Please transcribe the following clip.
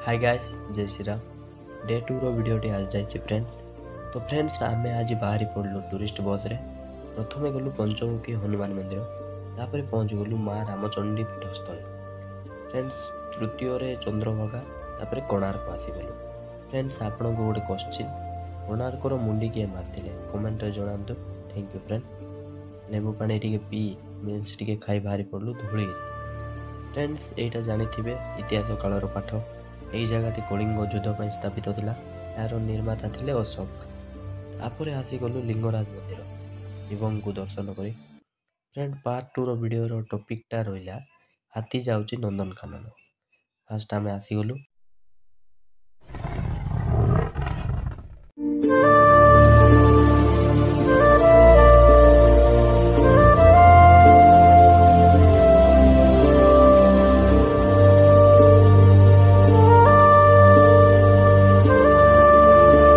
Hi guys, जय Shri Ram. Day 2 रो वीडियोटी आज जाइए फ्रेंड्स। तो फ्रेंड्स आमे आज बाहरी पड़लु टूरिस्ट बस रे। प्रथमे गलु पंचमुखी हनुमान मंदिर, तापर पहुँच गलु माँ रामचंडी पीठस्थल। फ्रेंड्स तृतीय रे चंद्रभागा, तापर कोणार्क आसीगलु। फ्रेंड्स आपण को गोटे क्वेश्चन, कोणार्क रो मुंडी किए मारथिले कमेंट रे जणांतु। Thank you friend. लेंबू पानी टिके पी मीन्स टिके खाई बाहरी पड़लु धूलीगिरी। फ्रेंड्स एटा जानिथिबे इतिहास कालर पाठ। यही जगह कलिंग युद्ध पर स्थापित होता। यार निर्माता थे अशोक। तापर आसीगलु लिंगराज मंदिर शिवं को दर्शन करी। फ्रेंड पार्ट 2 रो वीडियो रो टॉपिकटा रहा हाथी जाऊँगी नंदनकानन। फास्ट आम आसीगलु